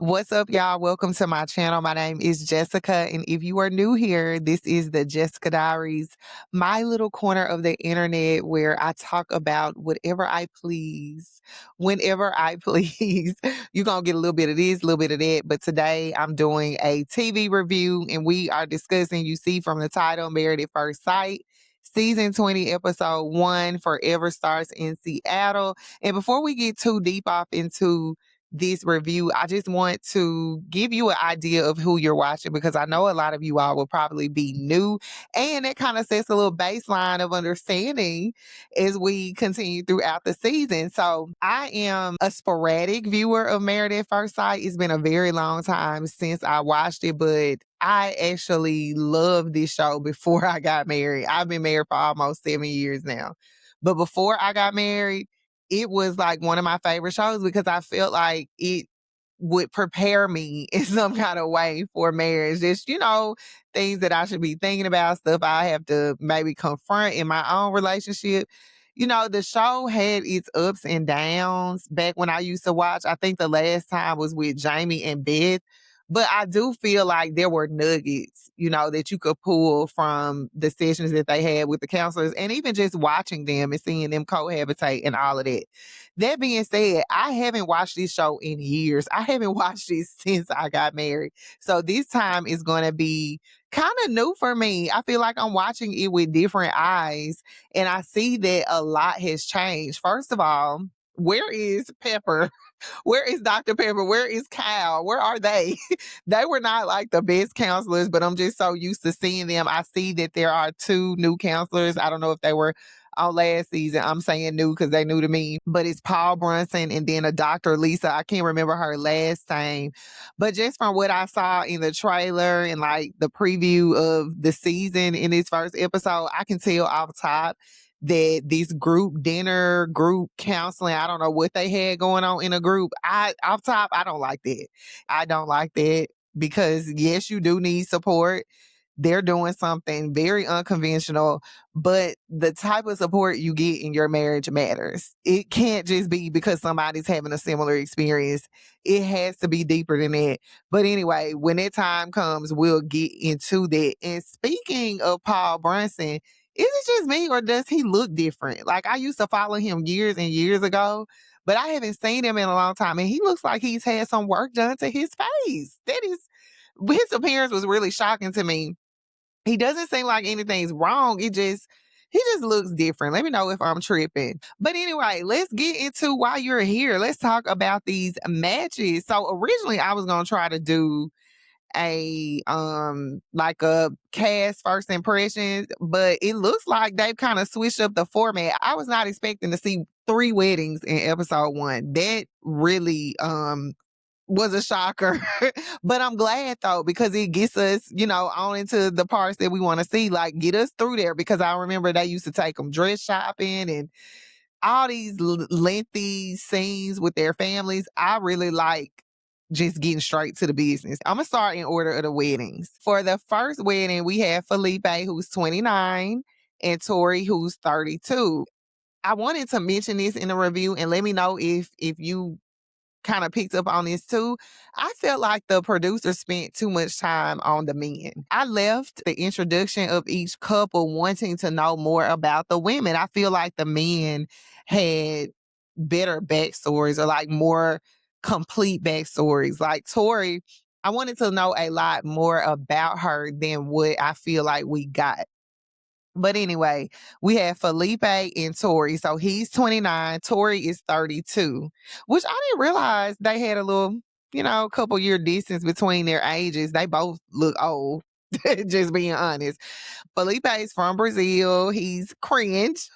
What's up, y'all? Welcome to my channel. My name is Jessica, and if you are new here, this is the Jessica Diaries, my little corner of the internet where I talk about whatever I please, whenever I please. You're going to get a little bit of this, a little bit of that, but today I'm doing a TV review, and we are discussing, you see from the title, Married at First Sight. Season 20, episode 1, Forever Starts in Seattle. And before we get too deep off into this review, I just want to give you an idea of who you're watching because I know a lot of you all will probably be new, and it kind of sets a little baseline of understanding as we continue throughout the season. So I am a sporadic viewer of Married at First Sight. It's been a very long time since I watched it, but I actually loved this show before I got married. I've been married for almost 7 years now. But before I got married, it was like one of my favorite shows because I felt like it would prepare me in some kind of way for marriage. Just, things that I should be thinking about, stuff I have to maybe confront in my own relationship. The show had its ups and downs back when I used to watch. I think the last time was with Jamie and Beth. But I do feel like there were nuggets, that you could pull from the sessions that they had with the counselors and even just watching them and seeing them cohabitate and all of that. That being said, I haven't watched this show in years. I haven't watched it since I got married. So this time is going to be kind of new for me. I feel like I'm watching it with different eyes, and I see that a lot has changed. First of all, where is Pepper? Where is Dr. Pepper? Where is Cal? Where are they? They were not like the best counselors, but I'm just so used to seeing them. I see that there are two new counselors. I don't know if they were on last season. I'm saying new because they new to me, but it's Paul Brunson and then a Dr. Lisa. I can't remember her last name, but just from what I saw in the trailer and like the preview of the season in this first episode, I can tell off top that this group dinner, group counseling, I don't know what they had going on in a group. Off top, I don't like that. I don't like that because yes, you do need support. They're doing something very unconventional, but the type of support you get in your marriage matters. It can't just be because somebody's having a similar experience. It has to be deeper than that. But anyway, when that time comes, we'll get into that. And speaking of Paul Brunson, is it just me or does he look different? Like I used to follow him years and years ago, but I haven't seen him in a long time. And he looks like he's had some work done to his face. His appearance was really shocking to me. He doesn't seem like anything's wrong. He just looks different. Let me know if I'm tripping. But anyway, let's get into why you're here. Let's talk about these matches. So originally I was gonna try to do like a cast first impressions, but it looks like they've kind of switched up the format. I was not expecting to see 3 weddings in episode 1. That really was a shocker. But I'm glad though, because it gets us, on into the parts that we want to see, like get us through there. Because I remember they used to take them dress shopping and all these lengthy scenes with their families. I really like just getting straight to the business. I'm going to start in order of the weddings. For the first wedding, we have Felipe, who's 29, and Tori, who's 32. I wanted to mention this in the review and let me know if you kind of picked up on this too. I felt like the producer spent too much time on the men. I left the introduction of each couple wanting to know more about the women. I feel like the men had better backstories or like more complete backstories. Like Tori, I wanted to know a lot more about her than what I feel like we got. But anyway, we have Felipe and Tori. So he's 29, Tori is 32, which I didn't realize they had a little, couple year distance between their ages. They both look old, just being honest. Felipe is from Brazil. He's cringe.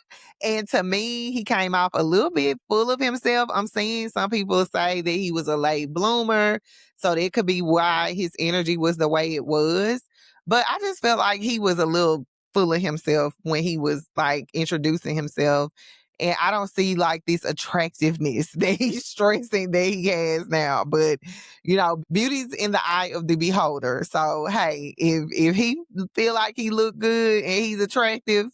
And to me, he came off a little bit full of himself. I'm seeing some people say that he was a late bloomer. So that could be why his energy was the way it was. But I just felt like he was a little full of himself when he was like introducing himself. And I don't see like this attractiveness that he's stressing that he has now. But, beauty's in the eye of the beholder. So, hey, if he feel like he look good and he's attractive,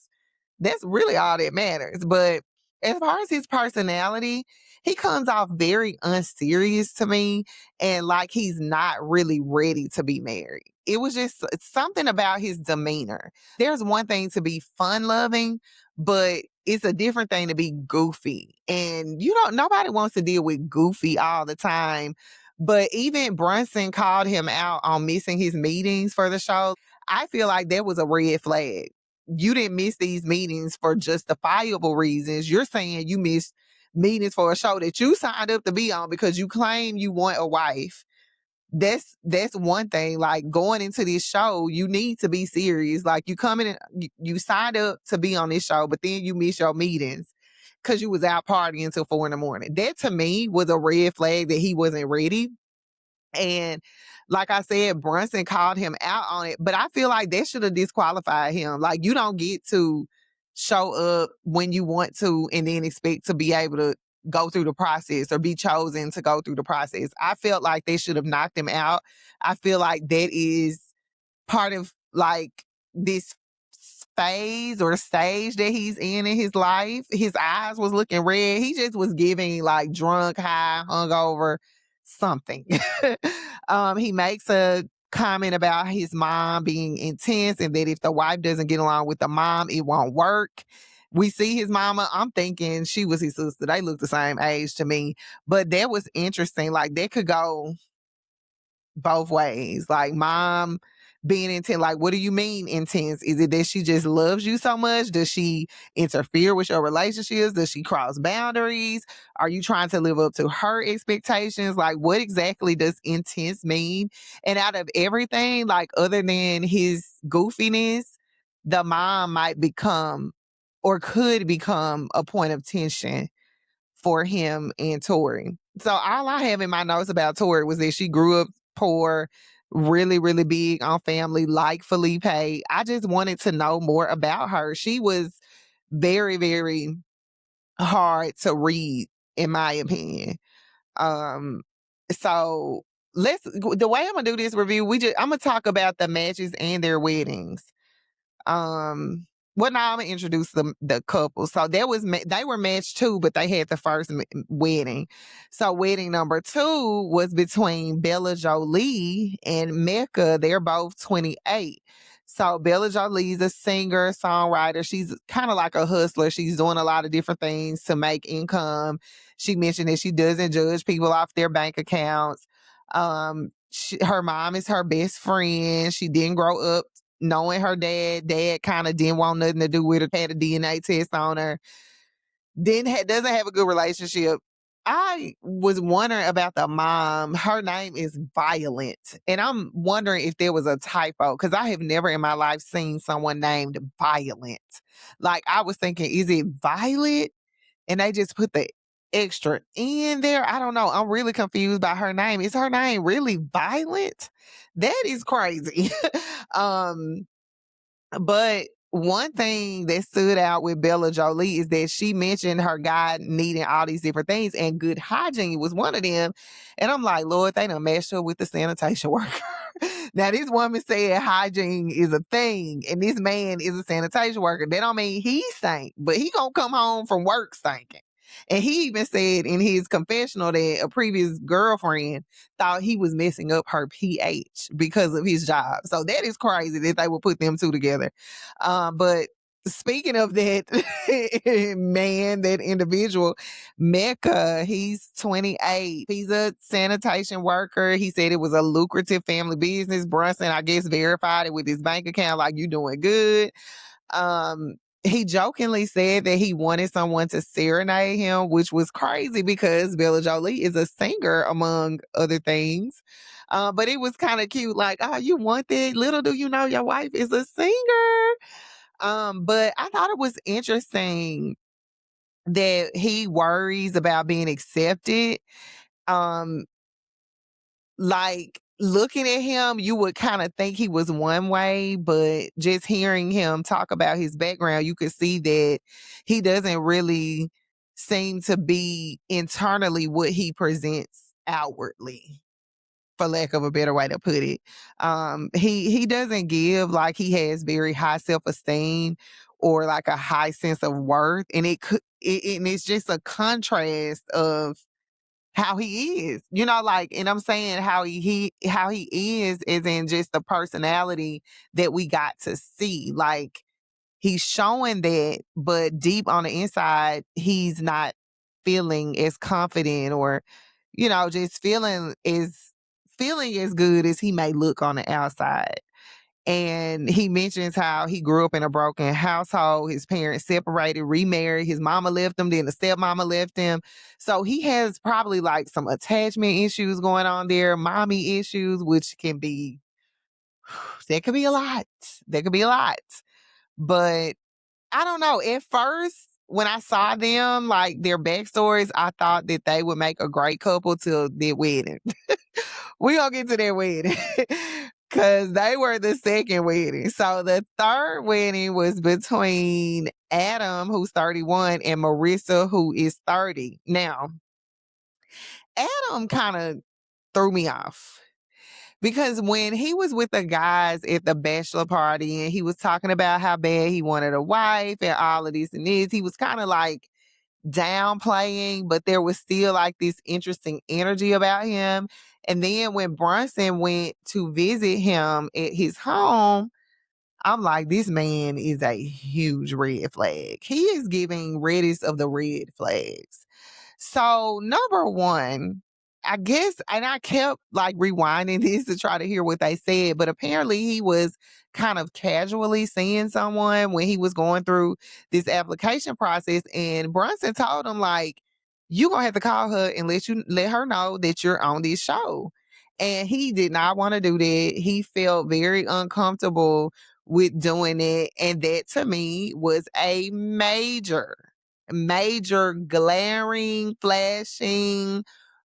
that's really all that matters. But as far as his personality, he comes off very unserious to me and like he's not really ready to be married. It was just something about his demeanor. There's one thing to be fun loving, but it's a different thing to be goofy. And nobody wants to deal with goofy all the time. But even Brunson called him out on missing his meetings for the show. I feel like that was a red flag. You didn't miss these meetings for justifiable reasons. You're saying you missed meetings for a show that you signed up to be on because you claim you want a wife. That's one thing. Like going into this show, you need to be serious. Like you come in and you signed up to be on this show, but then you miss your meetings because you was out partying until 4 a.m. That to me was a red flag that he wasn't ready. And like I said, Brunson called him out on it, but I feel like that should have disqualified him. Like you don't get to show up when you want to and then expect to be able to go through the process or be chosen to go through the process. I felt like they should have knocked him out. I feel like that is part of like this phase or stage that he's in his life. His eyes was looking red. He just was giving like drunk, high, hungover, something. He makes a comment about his mom being intense and that if the wife doesn't get along with the mom, it won't work. We see his mama. I'm thinking she was his sister. They look the same age to me. But that was interesting. Like that could go both ways. Like mom being intense. Like, what do you mean intense? Is it that she just loves you so much? Does she interfere with your relationships? Does she cross boundaries? Are you trying to live up to her expectations? Like, what exactly does intense mean? And out of everything, like other than his goofiness, the mom might become or could become a point of tension for him and Tori. So all I have in my notes about Tori was that she grew up poor, really, really big on family, like Felipe. I just wanted to know more about her. She was very, very hard to read, in my opinion. Um, so the way I'm gonna do this review, I'm gonna talk about the matches and their weddings. Well, now I'm gonna introduce the couple. So they were matched too, but they had the first wedding. So wedding number 2 was between Bella Jolie and Mecca. They're both 28. So Bella Jolie's a singer, songwriter. She's kind of like a hustler. She's doing a lot of different things to make income. She mentioned that she doesn't judge people off their bank accounts. Her mom is her best friend. She didn't grow up knowing her dad. Dad kind of didn't want nothing to do with her, had a DNA test on her, doesn't have a good relationship. I was wondering about the mom. Her name is Violent. And I'm wondering if there was a typo because I have never in my life seen someone named Violent. Like I was thinking, is it Violet? And they just put the extra in there. I don't know. I'm really confused by her name. Is her name really Violent? That is crazy. But one thing that stood out with Bella Jolie is that she mentioned her guy needing all these different things, and good hygiene was one of them. And I'm like, Lord, they done messed up with the sanitation worker. Now, this woman said hygiene is a thing, and this man is a sanitation worker. That don't mean he stank, but he gonna come home from work stinking. And he even said in his confessional that a previous girlfriend thought he was messing up her pH because of his job. So that is crazy that they would put them two together. But speaking of that man, that individual, Mecca, he's 28. He's a sanitation worker. He said it was a lucrative family business. Brunson, I guess, verified it with his bank account, like you doing good. He jokingly said that he wanted someone to serenade him, which was crazy because Bella Jolie is a singer, among other things. But it was kind of cute, like, oh, you want that? Little do you know your wife is a singer. But I thought it was interesting that he worries about being accepted. Um, like looking at him, you would kind of think he was one way, but just hearing him talk about his background, you could see that he doesn't really seem to be internally what he presents outwardly, for lack of a better way to put it. He doesn't give like he has very high self-esteem or like a high sense of worth. And and it's just a contrast of how he is, like, and I'm saying how he is in just the personality that we got to see. Like, he's showing that, but deep on the inside, he's not feeling as confident or, just feeling as good as he may look on the outside. And he mentions how he grew up in a broken household. His parents separated, remarried. His mama left him, then the stepmama left him. So he has probably like some attachment issues going on there, mommy issues, which can be, that could be a lot. That could be a lot. But I don't know. At first, when I saw them, like their backstories, I thought that they would make a great couple till their wedding. We gonna get to their wedding because they were the second wedding. So the third wedding was between Adam, who's 31, and Marissa, who is 30. Now, Adam kind of threw me off because when he was with the guys at the bachelor party and he was talking about how bad he wanted a wife and all of this and this, he was kind of like downplaying, but there was still like this interesting energy about him. And then when Bronson went to visit him at his home, I'm like, this man is a huge red flag. He is giving reddest of the red flags. So, number one, I guess, and I kept like rewinding this to try to hear what they said, but apparently he was kind of casually seeing someone when he was going through this application process. And Brunson told him, like, you gonna have to call her and let her know that you're on this show. And he did not want to do that. He felt very uncomfortable with doing it. And that to me was a major glaring, flashing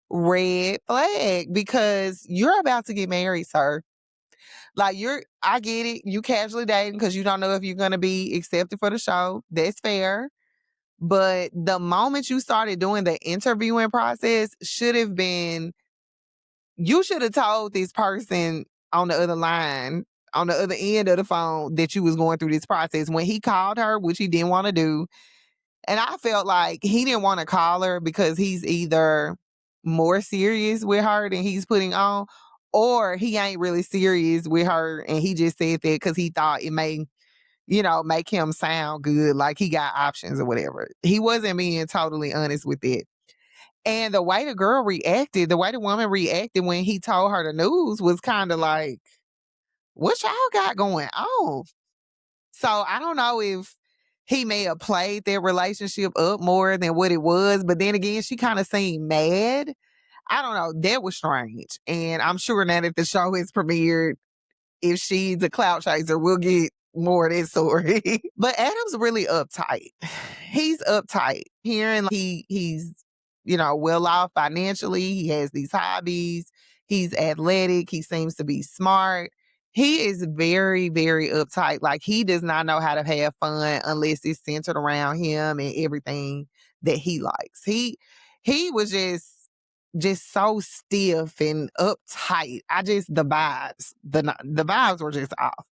red flag because you're about to get married, sir. Like, I get it. You casually dating because you don't know if you're going to be accepted for the show. That's fair. But the moment you started doing the interviewing process you should have told this person on the other line, on the other end of the phone, that you was going through this process. When he called her, which he didn't want to do, and I felt like he didn't want to call her because he's either more serious with her than he's putting on, or he ain't really serious with her and he just said that because he thought it may, make him sound good, like he got options or whatever. He wasn't being totally honest with it. And the way the way the woman reacted when he told her the news was kind of like, what y'all got going on? So I don't know if he may have played their relationship up more than what it was. But then again, she kind of seemed mad. I don't know. That was strange. And I'm sure now that the show has premiered, if she's a clout chaser, we'll get more of that story. But Adam's really uptight. He's uptight. He's well off financially. He has these hobbies. He's athletic. He seems to be smart. He is very, very uptight. Like, he does not know how to have fun unless it's centered around him and everything that he likes. He was just so stiff and uptight. The vibes were just off.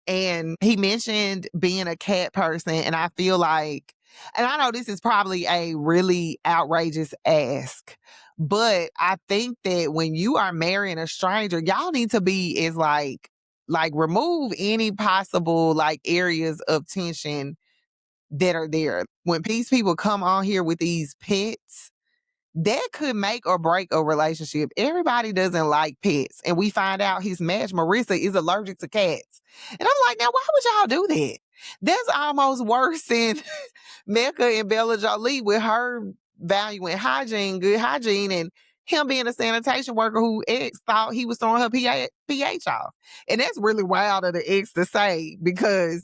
And he mentioned being a cat person, and I feel like, and I know this is probably a really outrageous ask, but I think that when you are marrying a stranger, y'all need to be as like remove any possible like areas of tension that are there. When these people come on here with these pets, that could make or break a relationship. Everybody doesn't like pets. And we find out his match, Marissa, is allergic to cats. And I'm like, now why would y'all do that? That's almost worse than Mecca and Bella Jolie with her valuing hygiene, good hygiene, and him being a sanitation worker who ex thought he was throwing her pH off. And that's really wild of the ex to say, because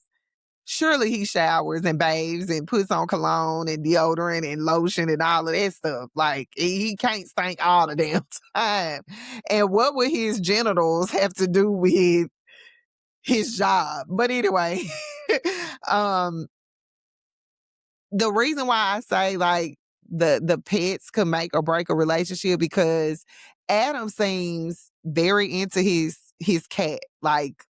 surely he showers and bathes and puts on cologne and deodorant and lotion and all of that stuff. Like, he can't stink all the damn time. And what would his genitals have to do with his job? But anyway, the reason why I say like the pets could make or break a relationship, because Adam seems very into his cat. Like,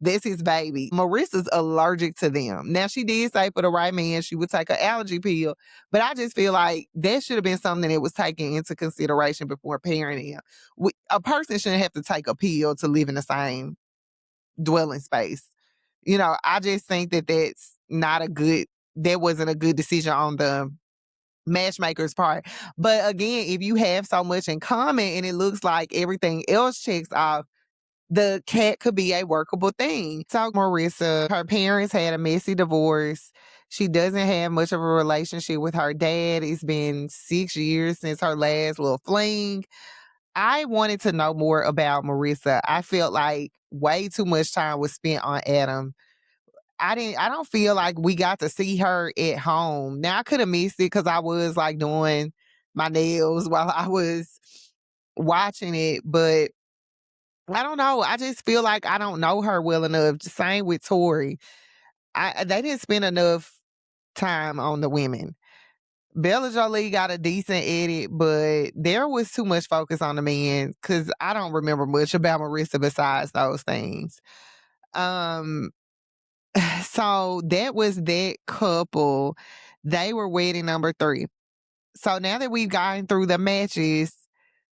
That's his baby. Marissa's allergic to them. Now, she did say for the right man, she would take an allergy pill, but I just feel like that should have been something that was taken into consideration before parenting him. A person shouldn't have to take a pill to live in the same dwelling space. I just think that that wasn't a good decision on the matchmaker's part. But again, if you have so much in common and it looks like everything else checks off, the cat could be a workable thing. So Marissa, her parents had a messy divorce. She doesn't have much of a relationship with her dad. It's been 6 years since her last little fling. I wanted to know more about Marissa. I felt like way too much time was spent on Adam. I don't feel like we got to see her at home. Now I could have missed it because I was like doing my nails while I was watching it, but I don't know. I just feel like I don't know her well enough. Same with Tori. They didn't spend enough time on the women. Bella Jolie got a decent edit, but there was too much focus on the men because I don't remember much about Marissa besides those things. Um, so that was that couple. They were wedding number 3. So now that we've gotten through the matches,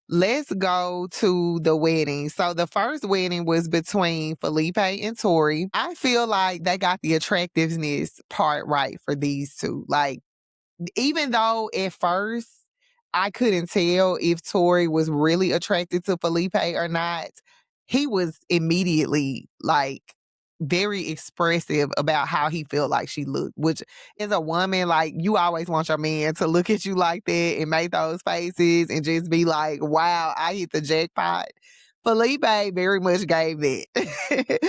let's go to the wedding. So the first wedding was between Felipe and Tori. I feel like they got the attractiveness part right for these two. Like, even though at first I couldn't tell if Tori was really attracted to Felipe or not, he was immediately like very expressive about how he felt like she looked, which as a woman, like you always want your man to look at you like that and make those faces and just be like, wow, I hit the jackpot. Felipe very much gave that.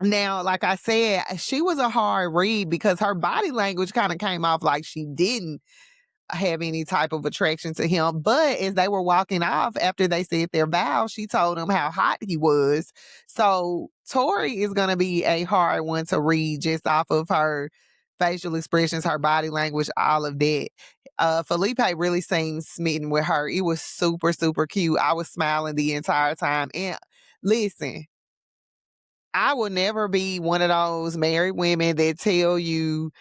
Now, like I said, she was a hard read because her body language kind of came off like she didn't have any type of attraction to him. But as they were walking off after they said their vows, she told him how hot he was. So Tori is going to be a hard one to read just off of her facial expressions, her body language, all of that. Felipe really seemed smitten with her. It was super, super cute. I was smiling the entire time. And listen, I will never be one of those married women that tell you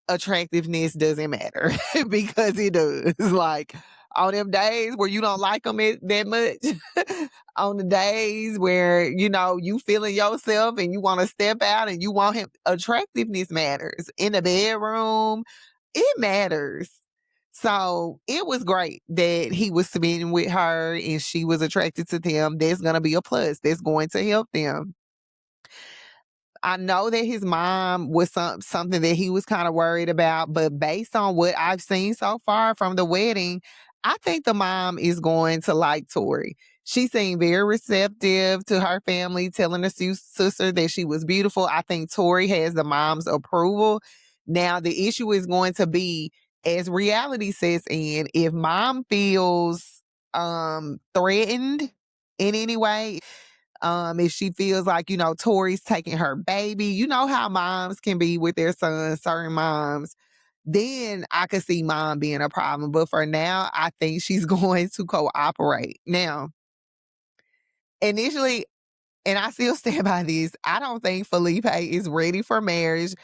attractiveness doesn't matter because it does. Like on them days where you don't like them that much, on the days where you feeling yourself and you want to step out and you want him, attractiveness matters in the bedroom. It matters. So it was great that he was spending with her and she was attracted to them. That's gonna be a plus. That's going to help them. I know that his mom was something that he was kind of worried about, but based on what I've seen so far from the wedding, I think the mom is going to like Tori. She seemed very receptive to her family, telling her sister that she was beautiful. I think Tori has the mom's approval. Now, the issue is going to be as reality sets in, if mom feels threatened in any way, if she feels like, Tori's taking her baby, you know how moms can be with their sons, certain moms, then I could see mom being a problem. But for now, I think she's going to cooperate. Now, initially, and I still stand by this, I don't think Felipe is ready for marriage.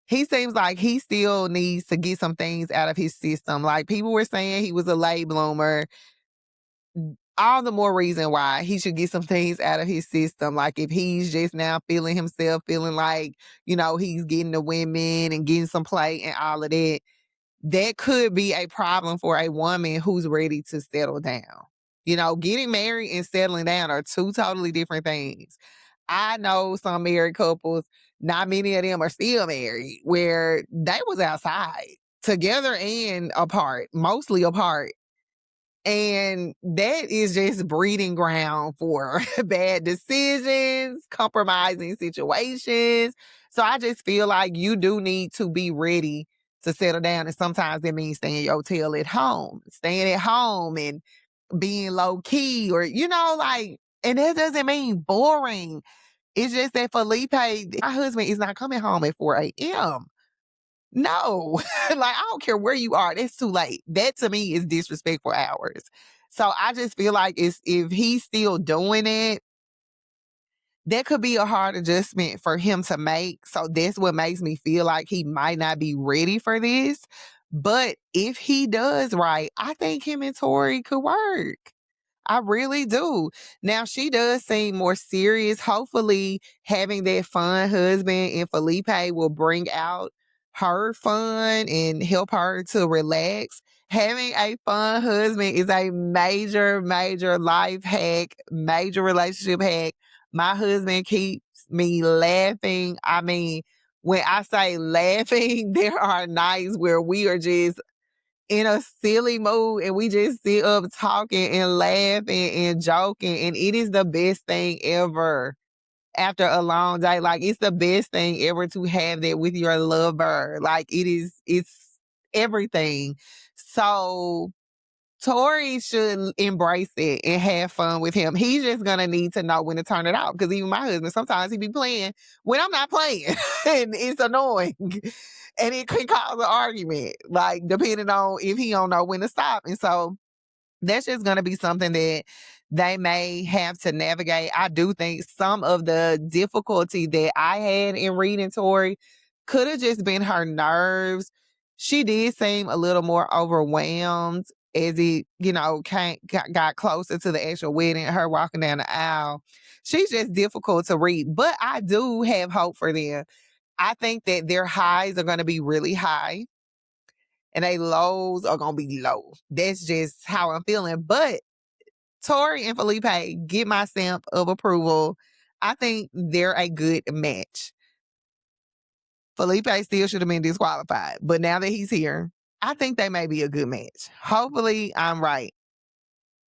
He seems like he still needs to get some things out of his system. Like people were saying he was a late bloomer. All the more reason why he should get some things out of his system. Like if he's just now feeling himself, feeling like, he's getting the women and getting some play and all of that, that could be a problem for a woman who's ready to settle down. Getting married and settling down are two totally different things. I know some married couples, not many of them are still married, where they was outside together and apart, mostly apart. And that is just breeding ground for bad decisions, compromising situations. So I just feel like you do need to be ready to settle down. And sometimes that means staying your tail at home, staying at home and being low key or, and that doesn't mean boring. It's just that Felipe, my husband, is not coming home at 4 a.m. No, like I don't care where you are. That's too late. That to me is disrespectful hours. So I just feel like if he's still doing it, that could be a hard adjustment for him to make. So that's what makes me feel like he might not be ready for this. But if he does right, I think him and Tori could work. I really do. Now she does seem more serious. Hopefully, having that fun husband in Felipe will bring out her fun and help her to relax. Having a fun husband is a major, major life hack, major relationship hack. My husband keeps me laughing. I mean, when I say laughing, there are nights where we are just in a silly mood and we just sit up talking and laughing and joking, and it is the best thing ever after a long day. Like, it's the best thing ever to have that with your lover. Like, it's everything. So Tori should embrace it and have fun with him. He's just gonna need to know when to turn it off. Because even my husband, sometimes he be playing when I'm not playing, and it's annoying, and it can cause an argument. Like, depending on if he don't know when to stop. And so that's just going to be something that they may have to navigate. I do think some of the difficulty that I had in reading Tori could have just been her nerves. She did seem a little more overwhelmed as it, got closer to the actual wedding, her walking down the aisle. She's just difficult to read, but I do have hope for them. I think that their highs are going to be really high and they lows are going to be low. That's just how I'm feeling. But Tori and Felipe get my stamp of approval. I think they're a good match. Felipe still should have been disqualified, but now that he's here, I think they may be a good match. Hopefully, I'm right.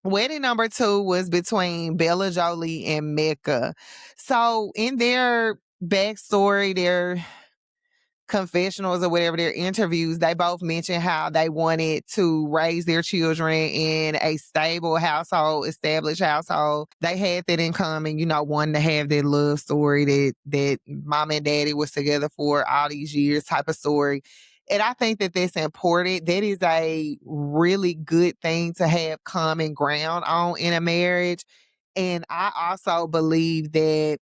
Wedding number 2 was between Bella Jolie and Mecca. So in their backstory, their confessionals or whatever, their interviews, they both mentioned how they wanted to raise their children in a stable household, established household. They had that in common, wanting to have that love story that mom and daddy was together for all these years type of story. And I think that that's important. That is a really good thing to have common ground on in a marriage. And I also believe that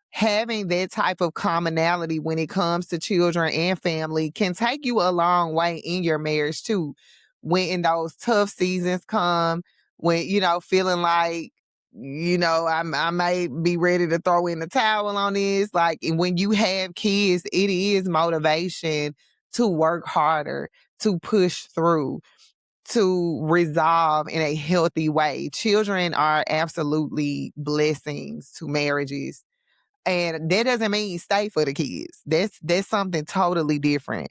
having that type of commonality when it comes to children and family can take you a long way in your marriage too. When those tough seasons come, when, feeling like, I may be ready to throw in the towel on this. Like, and when you have kids, it is motivation to work harder, to push through, to resolve in a healthy way. Children are absolutely blessings to marriages, and that doesn't mean stay for the kids. That's something totally different.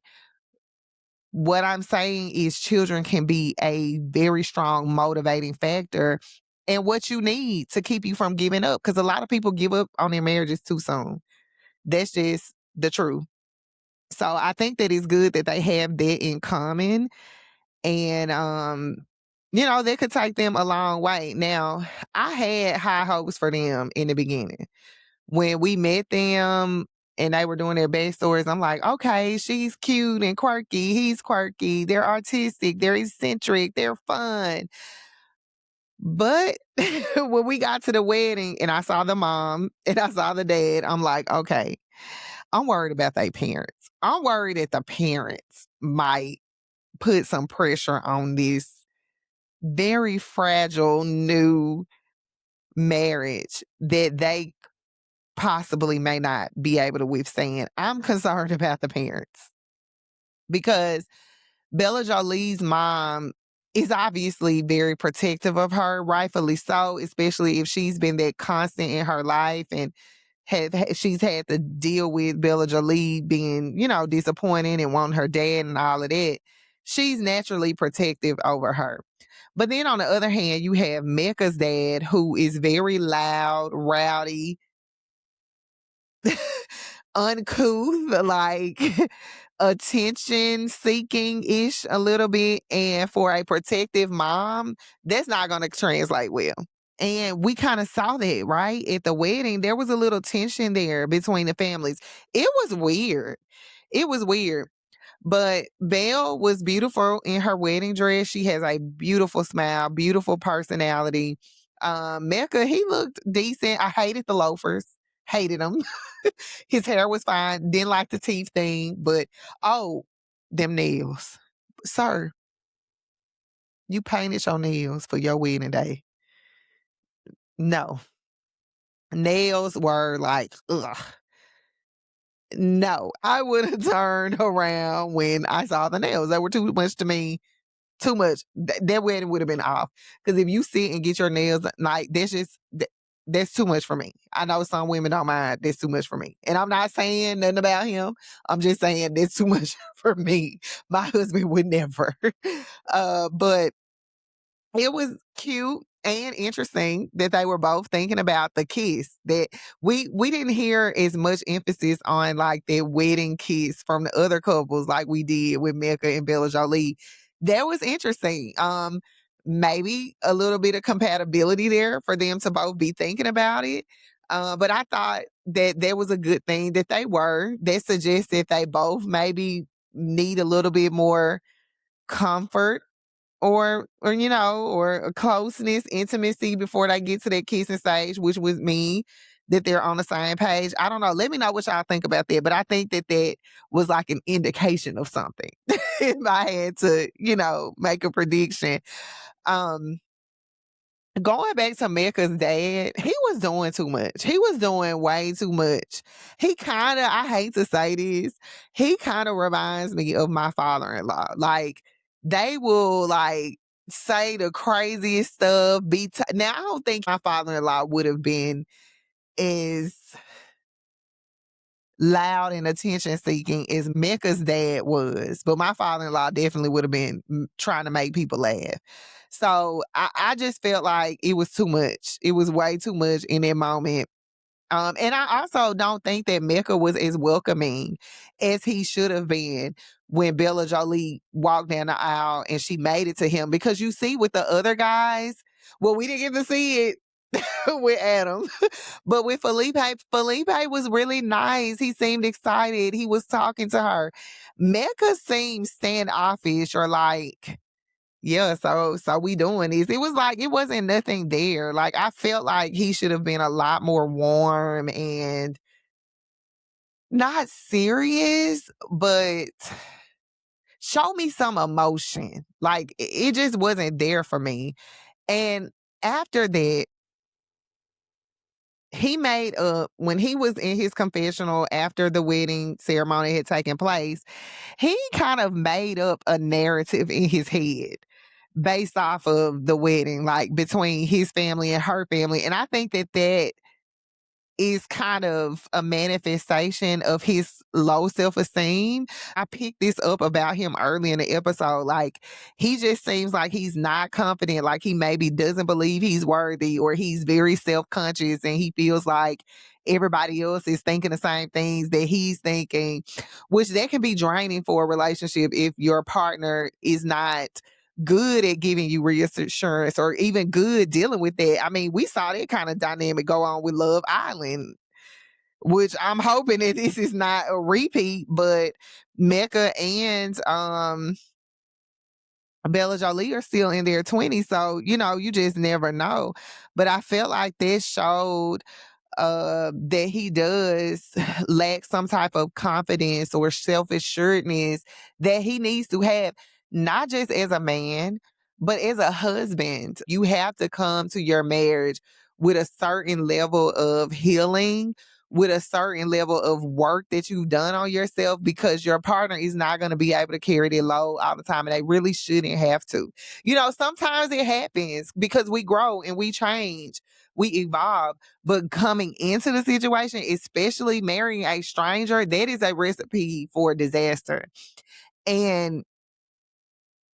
What I'm saying is children can be a very strong motivating factor and what you need to keep you from giving up. Because a lot of people give up on their marriages too soon. That's just the truth. So I think that it's good that they have that in common. And that could take them a long way. Now, I had high hopes for them in the beginning. When we met them and they were doing their backstories, I'm like, okay, she's cute and quirky. He's quirky. They're artistic. They're eccentric. They're fun. But when we got to the wedding and I saw the mom and I saw the dad, I'm like, okay, I'm worried about their parents. I'm worried that the parents might put some pressure on this very fragile new marriage that they possibly may not be able to withstand. I'm concerned about the parents because Bella Jolie's mom is obviously very protective of her, rightfully so, especially if she's been that constant in her life and she's had to deal with Bella Jolie being, disappointed and wanting her dad and all of that. She's naturally protective over her. But then on the other hand, you have Mecca's dad, who is very loud, rowdy, uncouth, like attention seeking ish a little bit. And for a protective mom, that's not going to translate well. And we kind of saw that, right? At the wedding, there was a little tension there between the families. It was weird. It was weird. But Belle was beautiful in her wedding dress. She has a beautiful smile, beautiful personality. Mecca, he looked decent. I hated the loafers. hated him. His hair was fine, didn't like the teeth thing, but oh, them nails. Sir, you painted your nails for your wedding day. No. Nails were like, ugh. No, I would have turned around when I saw the nails. They were too much to me. Too much. That wedding would have been off. Because if you sit and get your nails, like, that's too much for me. I know some women don't mind. That's too much for me. And I'm not saying nothing about him. I'm just saying that's too much for me. My husband would never. But it was cute and interesting that they were both thinking about the kiss. That we didn't hear as much emphasis on like their wedding kiss from the other couples like we did with Mecca and Bella Jolie. That was interesting. Maybe a little bit of compatibility there for them to both be thinking about it. But I thought that was a good thing that they were. That suggests that they both maybe need a little bit more comfort or a closeness, intimacy before they get to that kissing stage, which would mean that they're on the same page. I don't know. Let me know what y'all think about that. But I think that was like an indication of something. If I had to, make a prediction. Um, Going back to Mecca's dad, he was doing too much. He was doing way too much. I hate to say this, he kind of reminds me of my father-in-law. Like, they will like say the craziest stuff. Now, I don't think my father-in-law would have been as loud and attention seeking as Mecca's dad was, but my father-in-law definitely would have been trying to make people laugh. So I just felt like it was too much. It was way too much in that moment. And I also don't think that Mecca was as welcoming as he should have been when Bella Jolie walked down the aisle and she made it to him. Because you see with the other guys, well, we didn't get to see it with Adam. But with Felipe was really nice. He seemed excited. He was talking to her. Mecca seemed standoffish or like, yeah, so we doing this. It was like it wasn't nothing there. Like, I felt like he should have been a lot more warm and not serious, but show me some emotion. Like, it just wasn't there for me. And after that, he made up when he was in his confessional after the wedding ceremony had taken place. He kind of made up a narrative in his head based off of the wedding, like between his family and her family. And I think that is kind of a manifestation of his low self-esteem. I picked this up about him early in the episode. Like, he just seems like he's not confident, like he maybe doesn't believe he's worthy, or he's very self-conscious and he feels like everybody else is thinking the same things that he's thinking, which that can be draining for a relationship if your partner is not good at giving you reassurance or even good dealing with that. I mean, we saw that kind of dynamic go on with Love Island, which I'm hoping that this is not a repeat, but Mecca and Bella Jolie are still in their 20s. So, you just never know. But I felt like this showed that he does lack some type of confidence or self-assuredness that he needs to have, not just as a man, but as a husband. You have to come to your marriage with a certain level of healing, with a certain level of work that you've done on yourself, because your partner is not going to be able to carry their load all the time, and they really shouldn't have to. Sometimes it happens because we grow and we change, we evolve. But coming into the situation, especially marrying a stranger, that is a recipe for disaster. And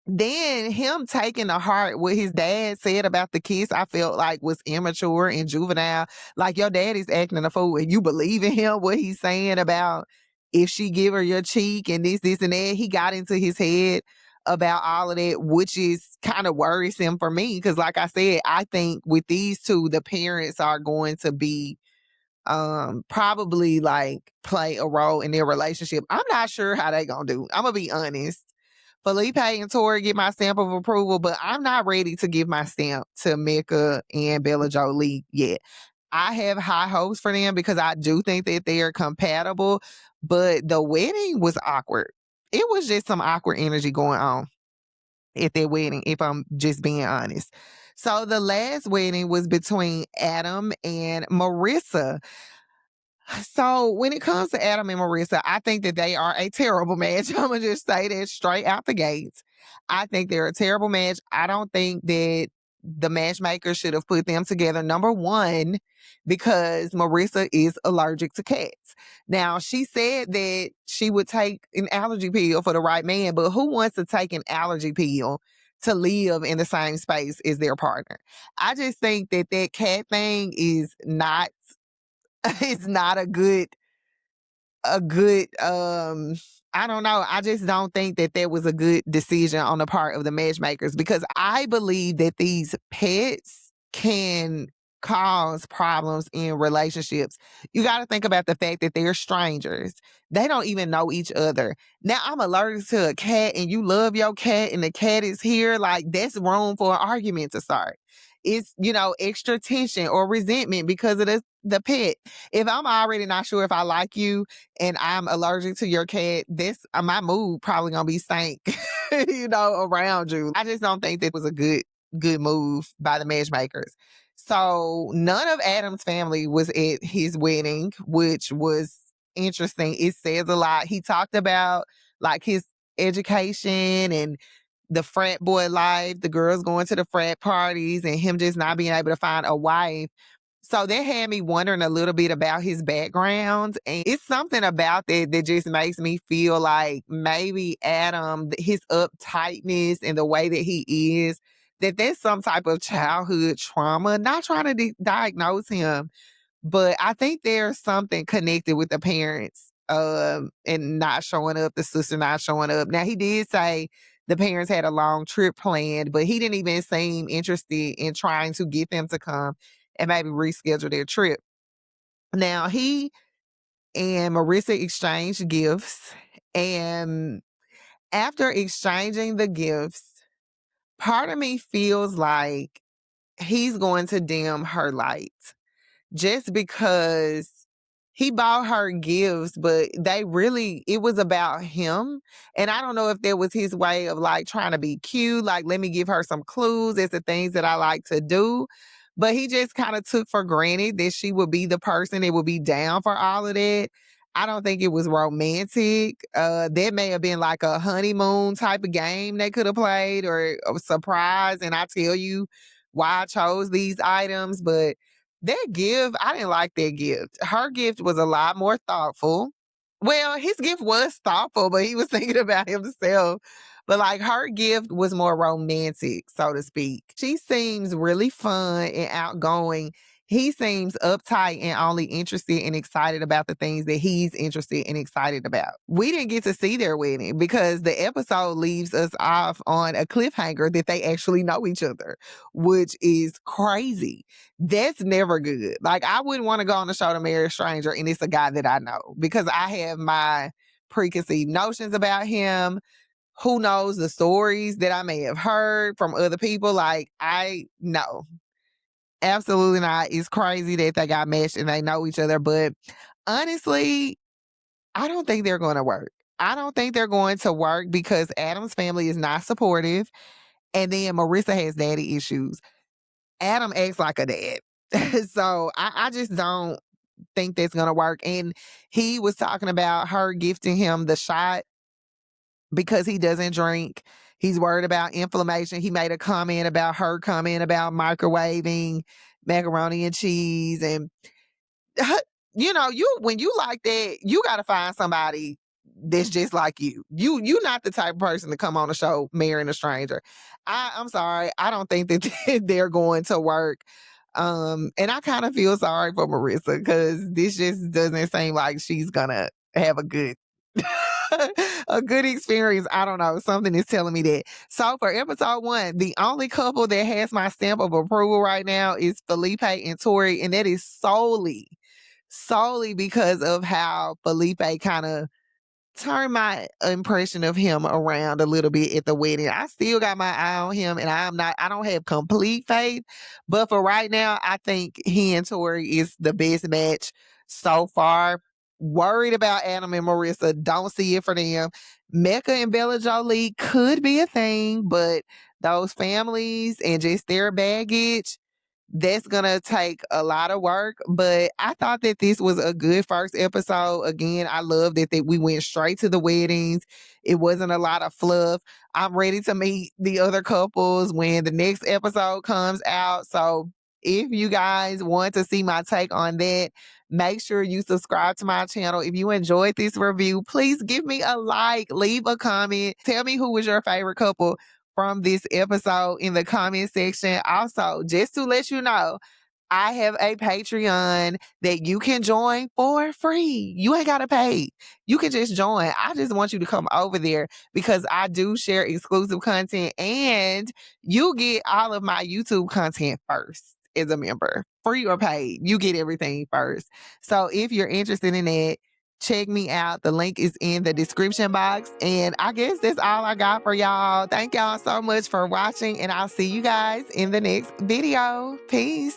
then him taking to heart what his dad said about the kiss, I felt like was immature and juvenile. Like, your dad is acting a fool and you believe in him, what he's saying about if she give her your cheek and this, and that. He got into his head about all of that, which is kind of worrisome for me. Cause like I said, I think with these two, the parents are going to be probably like play a role in their relationship. I'm not sure how they gonna do. I'm gonna be honest. Felipe and Tori get my stamp of approval, but I'm not ready to give my stamp to Mecca and Bella Jolie yet. I have high hopes for them because I do think that they are compatible, but the wedding was awkward. It was just some awkward energy going on at their wedding, if I'm just being honest. So the last wedding was between Adam and Marissa. So when it comes to Adam and Marissa, I think that they are a terrible match. I'm gonna just say that straight out the gates. I think they're a terrible match. I don't think that the matchmaker should have put them together. Number one, because Marissa is allergic to cats. Now, she said that she would take an allergy pill for the right man, but who wants to take an allergy pill to live in the same space as their partner? I just think that that cat thing is not it's not a good I don't know. I just don't think that that was a good decision on the part of the matchmakers because I believe that these pets can cause problems in relationships. You got to think about the fact that they're strangers. They don't even know each other. Now, I'm allergic to a cat and you love your cat and the cat is here. Like, that's room for an argument to start. It's, extra tension or resentment because of the pet. If I'm already not sure if I like you and I'm allergic to your cat, this my mood probably gonna be stank, around you. I just don't think that was a good move by the matchmakers. So none of Adam's family was at his wedding, which was interesting. It says a lot. He talked about like his education and the frat boy life, the girls going to the frat parties and him just not being able to find a wife. So that had me wondering a little bit about his background. And it's something about that that just makes me feel like maybe Adam, his uptightness and the way that he is, that there's some type of childhood trauma. Not trying to diagnose him, but I think there's something connected with the parents and not showing up, the sister not showing up. Now, he did say the parents had a long trip planned, but he didn't even seem interested in trying to get them to come and maybe reschedule their trip. Now, he and Marissa exchanged gifts, and after exchanging the gifts, part of me feels like he's going to dim her light just because he bought her gifts, but it was about him. And I don't know if that was his way of like trying to be cute, like, let me give her some clues as to things that I like to do. But he just kind of took for granted that she would be the person that would be down for all of that. I don't think it was romantic. That may have been like a honeymoon type of game they could have played or a surprise. And I tell you why I chose these items, but that gift, I didn't like that gift. Her gift was a lot more thoughtful. Well, his gift was thoughtful, but he was thinking about himself. But like her gift was more romantic, so to speak. She seems really fun and outgoing. He seems uptight and only interested and excited about the things that he's interested and excited about. We didn't get to see their wedding because the episode leaves us off on a cliffhanger that they actually know each other, which is crazy. That's never good. Like, I wouldn't want to go on the show to marry a stranger and it's a guy that I know because I have my preconceived notions about him. Who knows the stories that I may have heard from other people? Like, I know. Absolutely not. It's crazy that they got matched and they know each other. But honestly, I don't think they're going to work. I don't think they're going to work because Adam's family is not supportive. And then Marissa has daddy issues. Adam acts like a dad. So I just don't think that's going to work. And he was talking about her gifting him the shot because he doesn't drink. He's worried about inflammation. He made a comment about her comment about microwaving macaroni and cheese. And, when you like that, you got to find somebody that's just like you. You not the type of person to come on a show marrying a stranger. I'm sorry. I don't think that they're going to work. And I kind of feel sorry for Marissa because this just doesn't seem like she's gonna have a good a good experience. I don't know. Something is telling me that. So for episode 1, the only couple that has my stamp of approval right now is Felipe and Tori, and that is solely because of how Felipe kind of turn my impression of him around a little bit at the wedding. I still got my eye on him, and I don't have complete faith, but for right now, I think he and Tori is the best match so far. Worried about Adam and Marissa. Don't see it for them. Mecca and Bella Jolie could be a thing, but those families and just their baggage, that's gonna take a lot of work. But I thought that this was a good first episode. Again, I love that we went straight to the weddings. It wasn't a lot of fluff. I'm ready to meet the other couples when the next episode comes out. So if you guys want to see my take on that, make sure you subscribe to my channel. If you enjoyed this review, please give me a like, leave a comment, tell me who was your favorite couple from this episode in the comment section. Also, just to let you know, I have a Patreon that you can join for free. You ain't got to pay. You can just join. I just want you to come over there because I do share exclusive content and you get all of my YouTube content first as a member, free or paid. You get everything first. So if you're interested in that, check me out. The link is in the description box. And I guess that's all I got for y'all. Thank y'all so much for watching, and I'll see you guys in the next video. Peace.